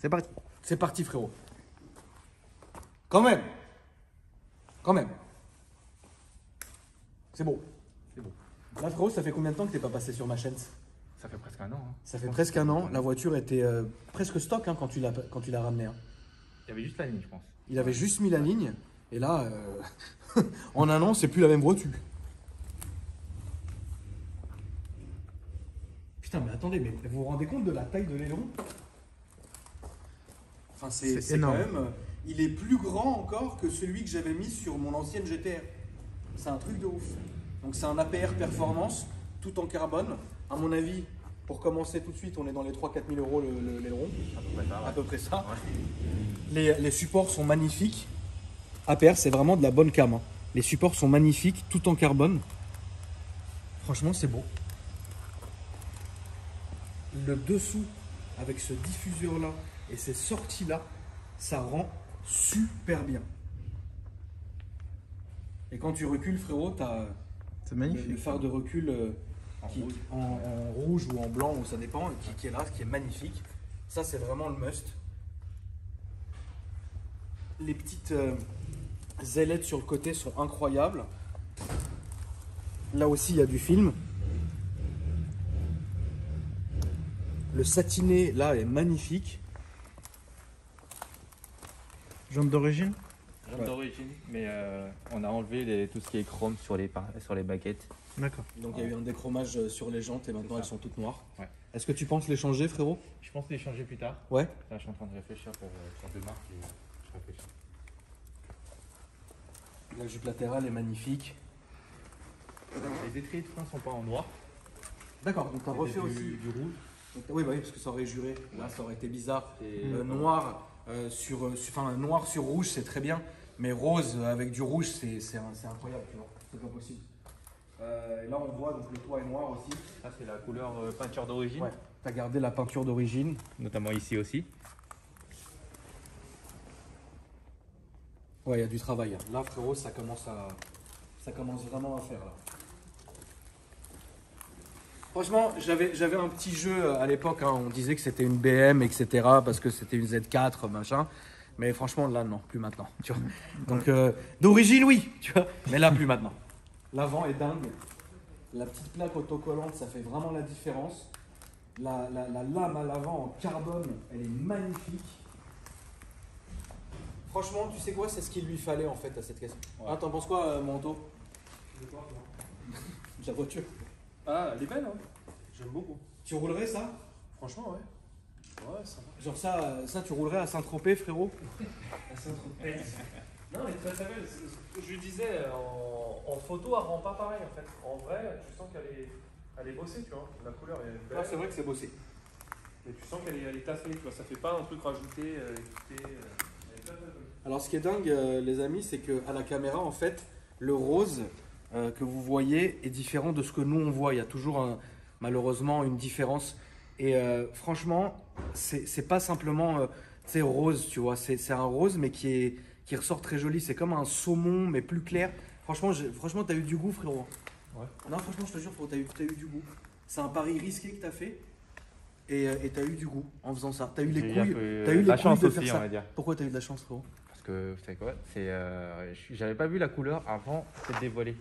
C'est parti. C'est parti, frérot. Quand même. Quand même. C'est beau. C'est beau. Là, frérot, ça fait combien de temps que t'es pas passé sur ma chaîne? Ça fait presque un an. Hein. Ça fait presque un an. La voiture était presque stock hein, quand tu l'as ramenée. Hein. Il y avait juste la ligne, je pense. Il avait juste mis la ligne. Et là, en un an, c'est plus la même voiture. Putain, mais attendez, mais vous vous rendez compte de la taille de l'aileron? Enfin, c'est quand même... il est plus grand encore que celui que j'avais mis sur mon ancienne GTR. C'est un truc de ouf. Donc c'est un APR performance, tout en carbone. À mon avis, pour commencer tout de suite, on est dans les 3-4 000 euros l'aileron. À peu près ça. Ouais. Les supports sont magnifiques. APR, c'est vraiment de la bonne cam. Hein. Les supports sont magnifiques, tout en carbone. Franchement, c'est beau. Le dessous, avec ce diffuseur-là et ces sorties-là, ça rend super bien. Et quand tu recules, frérot, tu as le phare de recul en rouge ou en blanc, ou ça dépend, qui est là, qui est magnifique. Ça, c'est vraiment le must. Les petites ailettes sur le côté sont incroyables. Là aussi, il y a du film. Le satiné, là, est magnifique. Jantes d'origine? Jantes d'origine, mais on a enlevé tout ce qui est chrome sur les baguettes. D'accord. Donc il y a eu un déchromage sur les jantes et maintenant elles sont toutes noires. Ouais. Est-ce que tu penses les changer, frérot? Je pense les changer plus tard. Ouais. Là, je suis en train de réfléchir pour deux marques et je réfléchis. La jupe latérale est magnifique. Les étriers de frein sont pas en noir. D'accord, donc tu as refait aussi du rouge. Donc, oui, parce que ça aurait juré. Là, ça aurait été bizarre. Noir, noir sur rouge, c'est très bien. Mais rose avec du rouge, c'est incroyable, tu vois. C'est pas possible. Et là, on voit donc le toit est noir aussi. Ça, c'est la couleur peinture d'origine. Ouais, tu as gardé la peinture d'origine. Notamment ici aussi. Ouais, il y a du travail. Là, frérot, ça commence vraiment à faire. Là. Franchement, j'avais un petit jeu à l'époque. Hein, on disait que c'était une BM, etc. Parce que c'était une Z4, machin. Mais franchement, là, non, plus maintenant. Tu vois. Donc, d'origine, oui, tu vois. Mais là, plus maintenant. L'avant est dingue. La petite plaque autocollante, ça fait vraiment la différence. La lame à l'avant en carbone, elle est magnifique. Franchement, tu sais quoi, c'est ce qu'il lui fallait en fait à cette caisse. Ouais. Ah, t'en penses quoi, Manto? La voiture. Ah, elle est belle, hein. J'aime beaucoup. Tu roulerais ça? Franchement, ouais. Ouais, ça va. Genre ça tu roulerais à Saint-Tropez, frérot? À Saint-Tropez. Non, elle est très très belle. Ce que je lui disais, en photo, elle rend pas pareil en fait. En vrai, tu sens qu'elle est bossée, tu vois. La couleur est belle. Ah, c'est vrai que c'est bossé. Et tu sens qu'elle est taffée, tu vois. Ça fait pas un truc rajouté, Alors, ce qui est dingue, les amis, c'est qu'à la caméra, en fait, le rose que vous voyez est différent de ce que nous on voit. Il y a toujours malheureusement une différence. Et franchement, c'est pas simplement rose, tu vois. C'est un rose, mais qui ressort très joli. C'est comme un saumon, mais plus clair. Franchement, t'as eu du goût, frérot. Ouais. Non, franchement, je te jure, frérot, t'as eu du goût. C'est un pari risqué que t'as fait. Et t'as eu du goût en faisant ça. T'as eu les couilles. T'as eu la les chance couilles de aussi, faire on ça. va dire. Pourquoi t'as eu de la chance, frérot? Parce que, vous savez quoi, j'avais pas vu la couleur avant d'être dévoilée.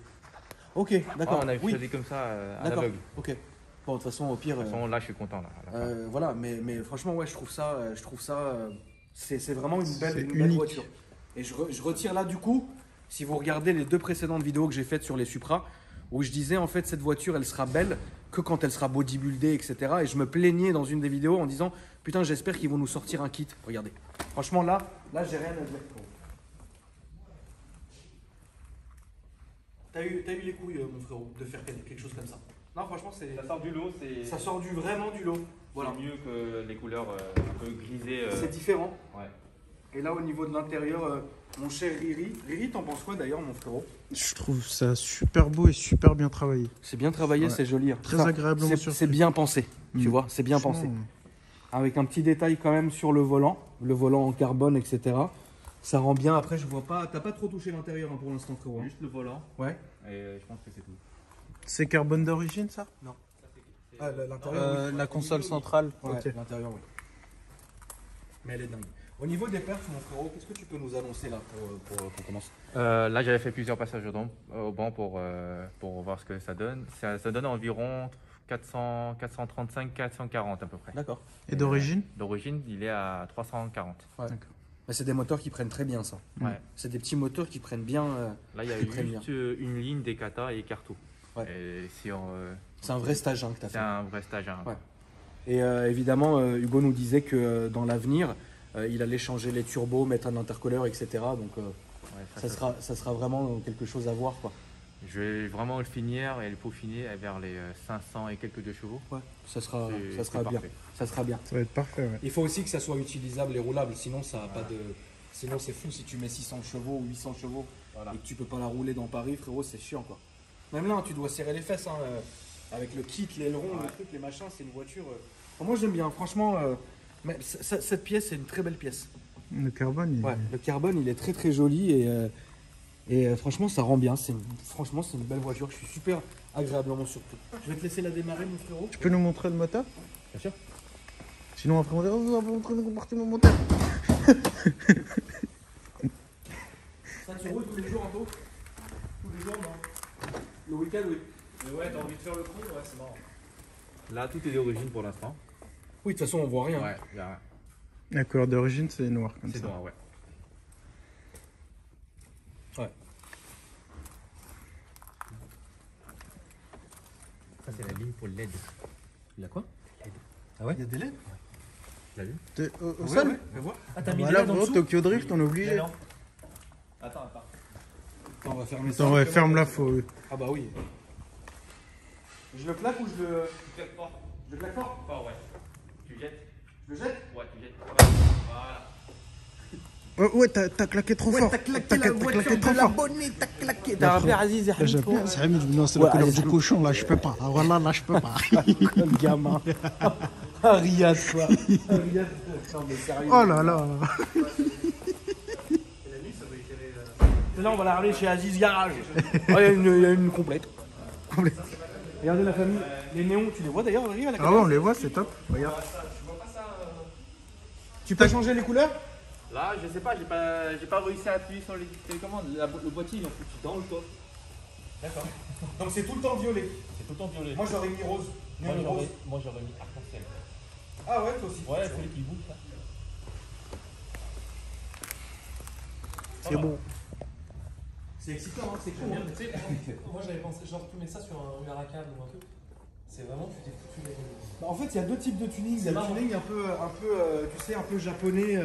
Ok, d'accord. On avait choisi comme ça à l'aveugle. Ok. Bon, de toute façon, au pire. De toute façon, là, je suis content. Là, voilà, mais franchement, ouais, je trouve ça, c'est vraiment une belle voiture. Et je retire là, du coup, si vous regardez les deux précédentes vidéos que j'ai faites sur les Supra, où je disais, en fait, cette voiture, elle sera belle que quand elle sera bodybuildée, etc. Et je me plaignais dans une des vidéos en disant, putain, j'espère qu'ils vont nous sortir un kit. Regardez. Franchement, là, j'ai rien à dire. T'as eu les couilles, mon frérot, de faire quelque chose comme ça. Non, franchement, ça sort du lot. Ça sort vraiment du lot. Voilà. C'est mieux que les couleurs un peu grisées. C'est différent. Ouais. Et là, au niveau de l'intérieur, mon cher Riri. Riri, t'en penses quoi d'ailleurs, mon frérot? Je trouve ça super beau et super bien travaillé. C'est bien travaillé, ouais. C'est joli. Hein. Très agréablement surpris. C'est bien pensé, tu vois, c'est bien pensé. Avec un petit détail quand même sur le volant en carbone, etc. Ça rend bien. Après, je vois pas. T'as pas trop touché l'intérieur hein, pour l'instant, frérot. Juste le volant. Ouais. Et je pense que c'est tout. C'est carbone d'origine, ça? Non. L'intérieur. La console centrale. Ouais, okay. L'intérieur, oui. Mais elle est dingue. Au niveau des perfs, mon frérot, qu'est-ce que tu peux nous annoncer là pour qu'on commence? Là, j'avais fait plusieurs passages au banc pour voir ce que ça donne. Ça donne environ 435, 440 à peu près. D'accord. Et d'origine? D'origine, il est à 340. Ouais. D'accord. Mais c'est des moteurs qui prennent très bien ça. Ouais. C'est des petits moteurs qui prennent bien. Là, il y a Qui prennent juste une ligne des kata et Carto. Ouais. Et C'est un vrai stage hein, que tu as c'est fait. un vrai stage. Hein. Ouais. Et évidemment, Hugo nous disait que dans l'avenir, il allait changer les turbos, mettre un intercooleur, etc. Donc Ouais, ça sera vraiment quelque chose à voir. Quoi. Je vais vraiment le finir et le peaufiner vers les 500 et quelques de chevaux. Ouais, ça sera C'est bien. parfait. Ça sera bien. Ça va être parfait, ouais. Il faut aussi que ça soit utilisable et roulable, sinon ça a pas de. Sinon c'est fou si tu mets 600 chevaux ou 800 chevaux Voilà. et que tu peux pas la rouler dans Paris, frérot, c'est chiant quoi. Même là, tu dois serrer les fesses hein, avec le kit, l'aileron, le truc, les machins, c'est une voiture. Moi j'aime bien, franchement. Mais cette pièce, c'est une très belle pièce. Le carbone, il... Ouais, le carbone, il est très très joli et franchement, ça rend bien. Franchement, c'est une belle voiture. Je suis super agréablement surpris. Je vais te laisser la démarrer, mon frérot. Tu peux nous montrer le moteur? Bien sûr. Sinon après on va dire, oh, vous avez montré le compartiment moteur. Ça, tu roules tous les jours, Anto? Tous les jours, non? Le week-end, oui. Mais ouais, t'as envie de faire le con, ouais, c'est marrant. Là, tout est d'origine pour l'instant. Oui, de toute façon, on voit rien. Ouais, y a- La couleur d'origine, c'est noir comme c'est ça. noir, ouais. Ouais. Ça, c'est la ligne pour LED. Il a quoi? Ah ouais? Il y a des LED? Tu l'as vu? Au sol? fais voir. Ah, Voilà, gros, Tokyo Drift, on est obligé. Attends, attends. Attends, on va fermer ça. Attends, ouais, ferme-la, faut... Ah bah oui. Je le claque ou je le... Tu claques fort. Je le claque fort? Fort, ouais. Tu jettes? Je le jette? Ouais, tu jettes. Voilà. Ouais, t'as claqué trop fort. T'as claqué la voiture claqué de trop fort. l'abonné, t'as claqué. Là, T'as Aziz, Là, j'aime bien, c'est Hamid, non, c'est Ouais, la couleur allez, du cochon, là, je peux pas. Ah, voilà, là, je peux pas. le gamin. Ah, Riyad, quoi. Ah, Riyad. Non, mais sérieux. Oh là là. Et la nuit, ça va éclairer. Là, on va la ramener chez Aziz Garage. Il y a une complète. Regardez la famille. Les néons, tu les vois d'ailleurs, arrive à la Ah ouais, on les voit, c'est top. Regarde. Tu peux changer les couleurs? Là, je sais pas, j'ai pas réussi à appuyer sur les télécommandes. Le boîtier, il est foutu dans le coffre. D'accord. Donc c'est tout le temps violet. C'est tout le temps violet. Moi j'aurais mis rose. Moi, Néon rose. j'aurais mis arc-en-ciel. Ah ouais, toi aussi. Ouais, il fallait qu'il bouge là. C'est bon. C'est excitant, hein, c'est cool. Bien, tu sais, moi j'avais pensé, genre tu mets ça sur un Huracan ou un truc, c'est vraiment, tu t'es foutu les gueules. Bah, en fait, il y a deux types de tuning. Il y a C'est le marrant. tuning un peu, tu sais, un peu japonais,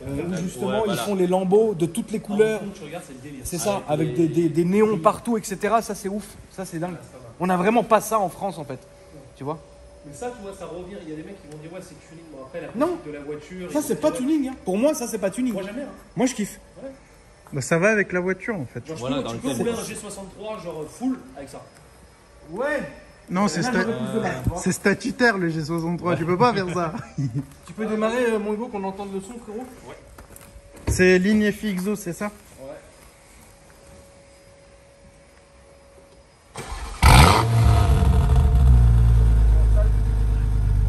où justement Ouais, voilà. ils font les lambeaux de toutes les couleurs. En fond, tu regardes, c'est le délire. C'est ça, avec des néons partout, etc. Ça c'est ouf, ça c'est dingue. On n'a vraiment pas ça en France en fait. Tu vois? Mais ça, tu vois, ça revient. Il y a des mecs qui vont dire, ouais, c'est tuning. Bon, après, la Non. pratique de la voiture. Ça ils c'est vont pas dire, tuning. Hein. Pour moi, ça c'est pas tuning. Moi j'aime bien. Hein. Moi je kiffe. Bah, ça va avec la voiture, en fait. Genre, Voilà, dans tu le peux thème. rouler un G63, genre full, avec ça. Ouais. Non, c'est Même avec plus de balle, tu vois. c'est statutaire, le G63. Tu peux pas faire ça. Tu peux démarrer mon Hugo qu'on entende le son, frérot? C'est ligne FXO, c'est ça?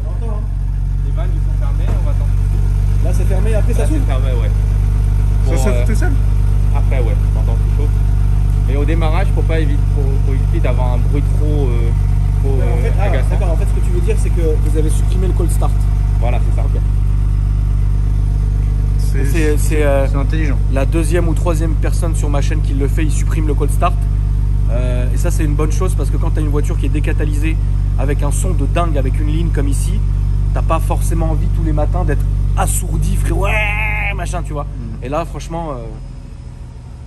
On entend, hein. Les vannes, ils sont fermés, on va attendre. Là c'est fermé, après ça Là, c'est s'ouvre. fermé, ouais. Ça Pour, s'ouvre tout seul? Après, ouais, pendant qu'il chauffe. Mais au démarrage, faut éviter d'avoir un bruit trop agaçant. D'accord, en fait ce que tu veux dire c'est que vous avez supprimé le cold start. Voilà, c'est ça. C'est intelligent. La deuxième ou troisième personne sur ma chaîne qui le fait, il supprime le cold start. Et ça c'est une bonne chose parce que quand tu as une voiture qui est décatalysée avec un son de dingue, avec une ligne comme ici, t'as pas forcément envie tous les matins d'être assourdi, frère, ouais, machin, tu vois. Et là franchement,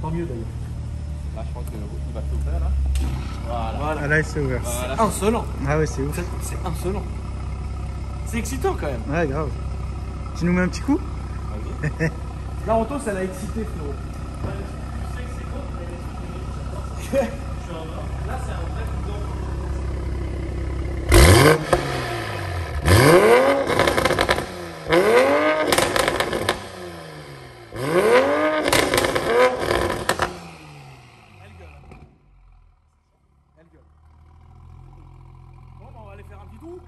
tant mieux d'ailleurs. Là, je pense qu'il va s'ouvrir là. Voilà. Voilà. Ah là, il s'est ouvert. Voilà. Insolent, Ah ouais, c'est ouf. c'est insolent. C'est excitant quand même. Ouais, grave. Tu nous mets un petit coup? Vas-y. Là Anto, ça l'a excité, frérot. Tu sais que c'est con, mais je suis en or. Là, c'est un vrai coup d'or. Elle gueule. Bon, bah, on va aller faire un petit tour.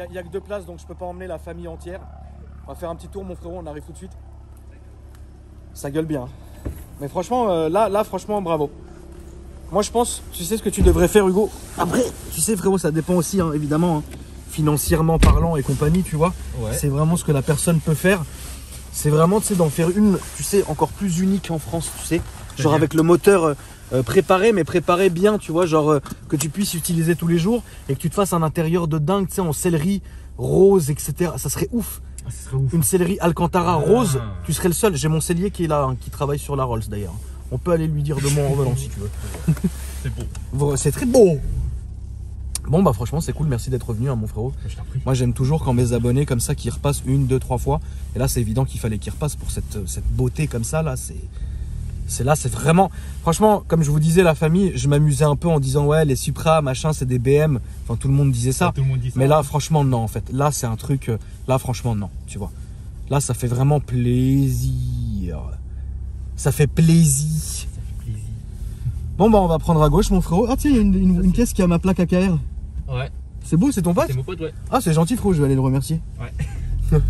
Il n'y a que deux places, donc je peux pas emmener la famille entière. On va faire un petit tour, mon frérot, on arrive tout de suite. Ça gueule bien. Mais franchement, là, franchement, bravo. Moi, je pense, tu sais ce que tu devrais faire, Hugo. Après, tu sais, frérot, ça dépend aussi, hein, évidemment, hein, financièrement parlant et compagnie, tu vois. Ouais. C'est vraiment ce que la personne peut faire. C'est vraiment, tu sais, d'en faire une, tu sais, encore plus unique en France, tu sais. Genre avec le moteur préparé, mais préparé bien, tu vois. Genre que tu puisses utiliser tous les jours et que tu te fasses un intérieur de dingue, tu sais, en sellerie rose, etc. Ça serait ouf. Ah, ça serait ouf. Une sellerie Alcantara rose, tu serais le seul. J'ai mon sellier qui est là, hein, qui travaille sur la Rolls d'ailleurs. On peut aller lui dire de moi en revenant si tu veux. C'est beau. C'est très beau. Bon bah franchement c'est cool, merci d'être venu hein, mon frérot. Je t'en prie. Moi j'aime toujours quand mes abonnés comme ça qui repassent 1, 2, 3 fois. Et là c'est évident qu'il fallait qu'ils repassent pour cette beauté comme ça. Là c'est vraiment... Franchement comme je vous disais la famille, je m'amusais un peu en disant ouais les Supra machin c'est des BM. Enfin tout le monde disait ça. Tout le monde dit ça. Mais là franchement non en fait. Là c'est un truc... Là franchement non, tu vois. Là ça fait vraiment plaisir. Ça fait plaisir. Bon bah on va prendre à gauche mon frérot. Ah tiens il y a une caisse qui a ma plaque AKR. Ouais. C'est beau, c'est ton pote? C'est mon pote, ouais. Ah c'est gentil frérot, je vais aller le remercier. Ouais.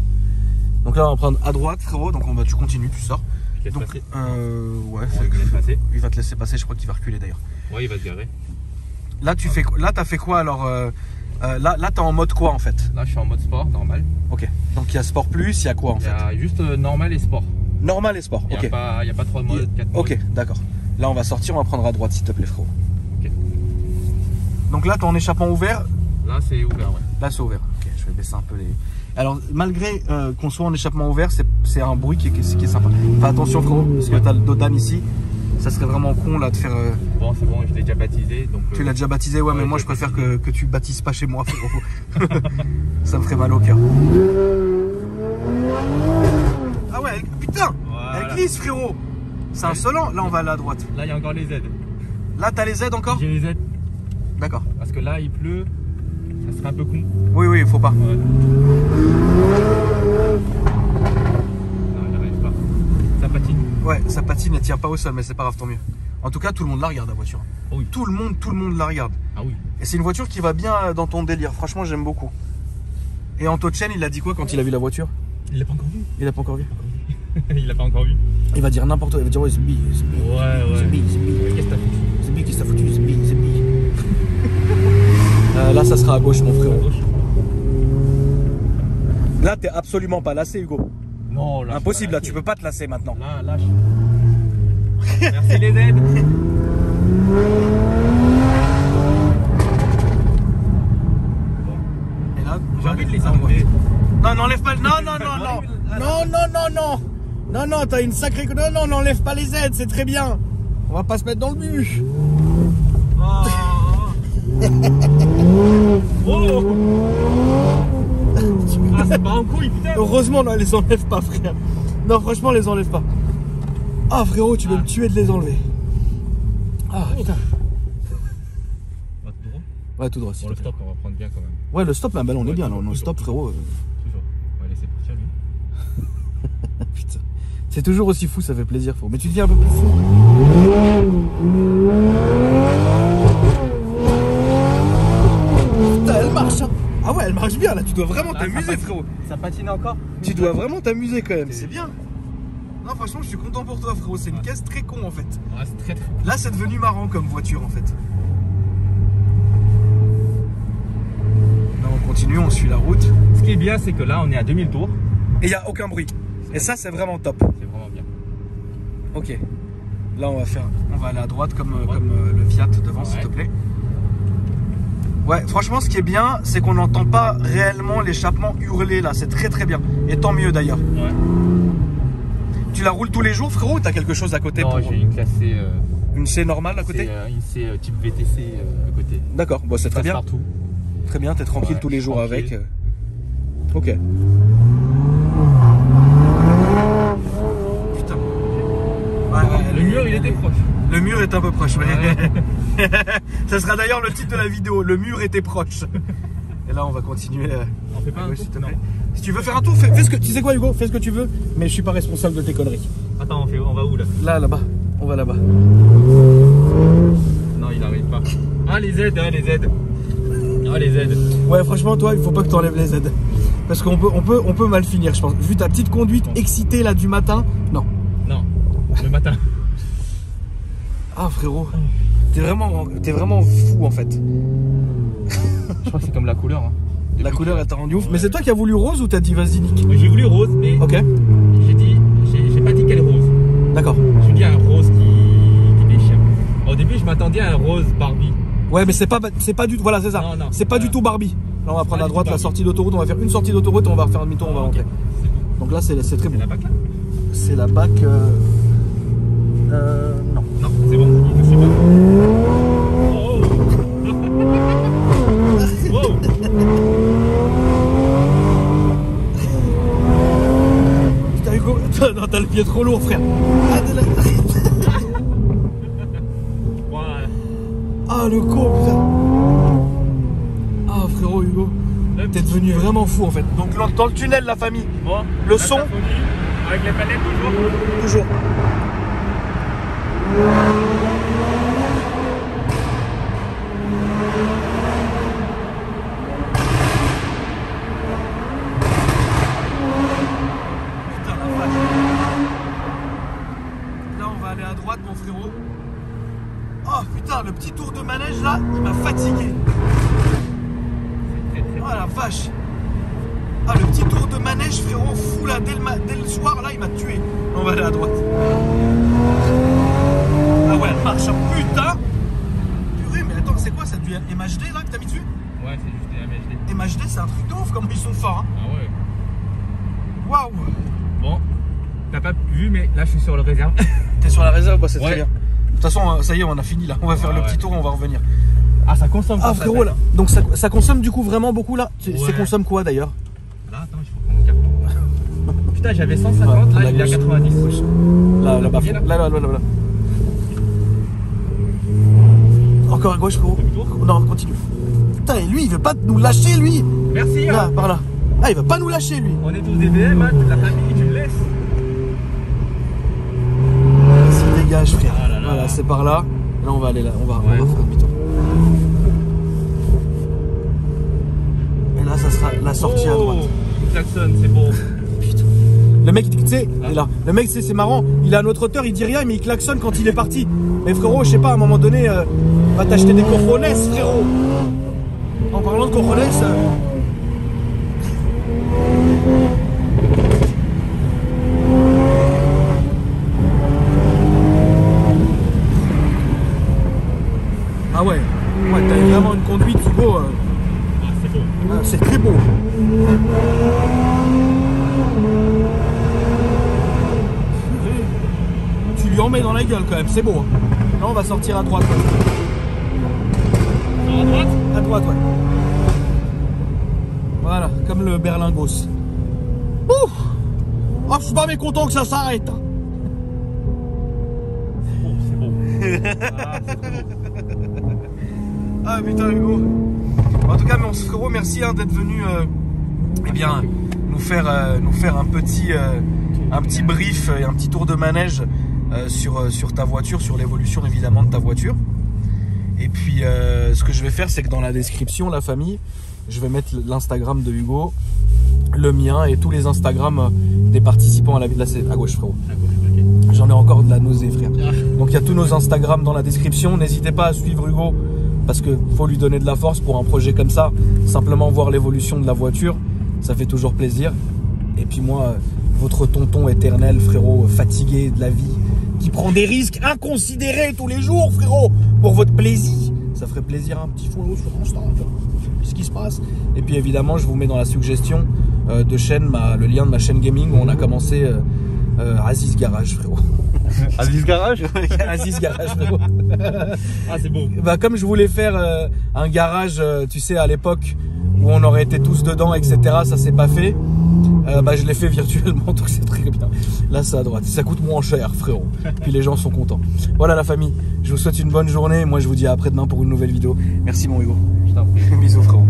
Donc là on va prendre à droite frérot, donc tu continues, tu sors. Je te laisse Donc passer. ouais, Je te laisse passer. il va te laisser passer, je crois qu'il va reculer d'ailleurs. Ouais, il va se garer. Là tu fais là t'as fait quoi alors là t'es en mode quoi en fait? Là, je suis en mode sport, normal. Ok. Donc il y a sport plus, il y a quoi en Il y fait? a juste normal et sport. Normal et sport, Il ok. n'y a pas 3 modes, 4 modes. Ok, d'accord. Là on va sortir, on va prendre à droite s'il te plaît frérot. Ok. Donc là t'es en échappement ouvert. Là, c'est ouvert, ouais. Là c'est ouvert. Ok, je vais baisser un peu les... Alors malgré qu'on soit en échappement ouvert, c'est un bruit qui est sympa. Fais attention frérot, parce que t'as le Dodan ici. Ça serait vraiment con là de faire... Bon, c'est bon, je l'ai déjà baptisé. Donc, Tu l'as déjà baptisé, ouais, mais ouais, moi je j'ai préfère que tu baptises pas chez moi frérot. Ça me ferait mal au cœur. Ah ouais, putain, Voilà. elle glisse frérot. C'est insolent. Là on va aller à droite. Là, il y a encore les aides. Là t'as les aides encore? J'ai les aides D'accord. parce que là, il pleut. Ça serait un peu con. Oui, oui, faut pas. Ouais. Non, il n'arrive pas. Ça patine. Ouais, ça patine, elle tient pas au sol, mais c'est pas grave, tant mieux. En tout cas, tout le monde la regarde la voiture. Oh oui. Tout le monde la regarde. Ah oui. Et c'est une voiture qui va bien dans ton délire. Franchement, j'aime beaucoup. Et Anto Chen, il a dit quoi quand il a vu la voiture? Il l'a pas encore vu. Il a pas encore vu. Il l'a pas encore vu. Il va dire n'importe quoi. Il va dire ouais, c'est bi, c'est bi. Ouais. C'est bi, c'est bi. Qu'est-ce que t'as fait? C'est bi, qu'est-ce que t'as foutu? C'est bi, c'est bi. Là, ça sera à gauche, mon À frérot. gauche. Là, t'es absolument pas lassé, Hugo. Non, là. Impossible, là, tu peux pas te lasser maintenant. Là, lâche. Merci les aides. Et là, J'ai envie de les à droite. enlever. Non, n'enlève pas. Non, non, non, non. Non, non, non, non. Non, non, t'as une sacrée. Non, non, n'enlève pas les aides, c'est très bien. On va pas se mettre dans le bus. Oh. Ah, c'est pas en couille, putain. Heureusement, non, les enlève pas, frère. Non, franchement, les enlève pas. Ah, frérot, tu veux me tuer de les enlever. Ah, putain. Bah, tout droit. Ouais, tout droit. s'il Bon, le te plaît. stop, on va prendre bien quand même. Ouais, le stop, bah, on est Ouais, bien. toujours, Non, le stop, toujours. frérot. Toujours. On va laisser partir lui. Putain. C'est toujours aussi fou, ça fait plaisir, frérot. Mais tu deviens un peu plus fou. Putain, elle marche, hein. Ah ouais, elle marche bien, là. Tu dois vraiment Là, t'amuser, ça patine. frérot. Ça patine encore? Tu dois vraiment t'amuser quand même, c'est bien. Non, franchement, je suis content pour toi, frérot. C'est une caisse très con en fait. Ouais, c'est très très. Là, c'est devenu marrant comme voiture en fait. Là, on continue, on suit la route. Ce qui est bien, c'est que là, on est à 2000 tours. Et il n'y a aucun bruit. Et ça, c'est vraiment top. C'est vraiment bien. Ok. Là, on va aller à droite comme le Fiat devant, s'il te plaît. Ouais, franchement, ce qui est bien, c'est qu'on n'entend pas réellement l'échappement hurler là. C'est très très bien. Et tant mieux d'ailleurs. Ouais. Tu la roules tous les jours, frérot, ou t'as quelque chose à côté? Non, j'ai une classe C. Une C normale à côté? Une C type VTC à côté. D'accord, bon, c'est très Passe bien. Partout. Très bien, t'es tranquille Ouais, tous les jours tranquille. avec. Ok. Putain. Le mur, il était proche. Le mur est un peu proche. Ouais. Ça sera d'ailleurs le titre de la vidéo. Le mur était proche. Et là, on va continuer. On fait pas un Ouais, tour? s'il te Non. plaît. Si tu veux faire un tour, fais ce que tu sais quoi, Hugo. Fais ce que tu veux. Mais je suis pas responsable de tes conneries. Attends, on va où là? Là-bas. On va là-bas. Non, il arrive pas. Ah, les aides, hein, les aides. Ah, les aides. Ouais, franchement, toi, il faut pas que t'enlèves les aides. Parce qu'on peut mal finir, je pense. Vu ta petite conduite excitée là du matin, non. Non, le matin. Ah frérot, t'es vraiment fou en fait. Je crois que c'est comme la couleur. Hein. La couleur elle t'a rendu ouf. Mais c'est toi qui as voulu rose ou t'as dit vas-y nique? J'ai voulu rose, mais Ok. j'ai pas dit quelle rose. D'accord. Je dis un rose qui déchire. Au début, je m'attendais à un rose Barbie. Ouais mais c'est pas du tout, voilà c'est ça. Non, C'est pas du tout Barbie. Là on va prendre à droite la Barbie. sortie d'autoroute, on va faire une sortie d'autoroute et on va refaire un demi-tour, on va rentrer. Donc là c'est très C'est bon. la bac là? C'est la BAC. Non. Non, c'est bon, je sais pas. Oh. Wow. Putain Hugo, non t'as le pied trop lourd frère. Voilà. Ah le con putain. Ah frérot Hugo, t'es devenu vraiment fou en fait. Donc dans le tunnel la famille, Bon, le la son symphonie, avec les palettes toujours. toujours. Putain la vache. Là on va aller à droite mon frérot. Oh putain le petit tour de manège là, il m'a fatigué. Oh la vache. Ah le petit tour de manège frérot fou là dès le soir là il m'a tué. On va aller à droite. Ah ouais elle marche putain. Purée mais attends c'est quoi ça du MHD là que t'as mis dessus? Ouais, c'est juste des MHD. MHD c'est un truc de ouf comme ils sont forts hein. Ah ouais. Waouh. Bon, t'as pas vu, mais là je suis sur le réserve. T'es sur la réserve, bah c'est Ouais. très bien. De toute façon ça y est on a fini là. On va faire Ouais, le petit ouais. tour, on va revenir. Ah, ça consomme. Ah comme ça, frérot là. Donc ça consomme du coup vraiment beaucoup là. Ouais. Ça consomme quoi d'ailleurs? Là, attends, il faut prendre mon carton. Putain, j'avais 150, Ouais, là la il est à gauche. 90. Là, là-bas. Viens, là. Là. Encore à gauche, frérot. Demi-tour. Non, continue. Putain, et lui, il veut pas nous lâcher, lui. Merci, Là, hein. par là. Ah, il veut pas nous lâcher, lui. On est tous des BM, hein, toute la famille, tu me laisses. Vas-y, dégage, frère. Ah là là. Voilà, c'est par là. Et là, on va aller là. On va Ouais. faire demi-tour. Et là, ça sera la sortie à droite. Il klaxonne, c'est beau. Le mec, tu sais, il est là. Le mec, c'est marrant. Il est à notre hauteur, il dit rien, mais il klaxonne quand il est parti. Mais frérot, je sais pas, à un moment donné, va t'acheter des cojones, frérot. En parlant de cojones, ah ouais, t'as vraiment une conduite, Hugo. Ah, c'est beau. C'est très beau. Tu lui en mets dans la gueule quand même, c'est beau. Hein. Là, on va sortir à droite. À droite. À droite, ouais. Voilà, comme le berlingos. Ouh. Oh, je suis pas mécontent que ça s'arrête. Hein. C'est beau. Ah, c'est trop beau. Ah putain Hugo. En tout cas mon frérot merci hein, d'être venu eh bien, nous faire un petit brief et un petit tour de manège sur ta voiture, sur l'évolution évidemment de ta voiture. Et puis ce que je vais faire c'est que dans la description la famille, je vais mettre l'Instagram de Hugo, le mien et tous les Instagrams des participants à la vie. Là c'est à gauche frérot. À gauche, ok. J'en ai encore de la nausée frère. Ah. Donc il y a tous nos Instagrams dans la description. N'hésitez pas à suivre Hugo parce qu'il faut lui donner de la force pour un projet comme ça. Simplement voir l'évolution de la voiture, ça fait toujours plaisir. Et puis moi, votre tonton éternel frérot, fatigué de la vie, qui prend des risques inconsidérés tous les jours frérot, pour votre plaisir. Ça ferait plaisir un petit follow sur Insta, ce qui se passe. Et puis évidemment, je vous mets dans la suggestion de chaîne, le lien de ma chaîne gaming où on a commencé Aziz Garage frérot. Aziz Garage. Aziz Garage frérot. Ah, c'est beau. Bah, comme je voulais faire un garage, tu sais, à l'époque où on aurait été tous dedans, etc. Ça s'est pas fait. Bah, je l'ai fait virtuellement, donc c'est très bien. Là, c'est à droite. Ça coûte moins cher, frérot. Puis les gens sont contents. Voilà la famille. Je vous souhaite une bonne journée. Moi, je vous dis à après-demain pour une nouvelle vidéo. Merci, mon Hugo. Je t'en prie. Bisous, frérot.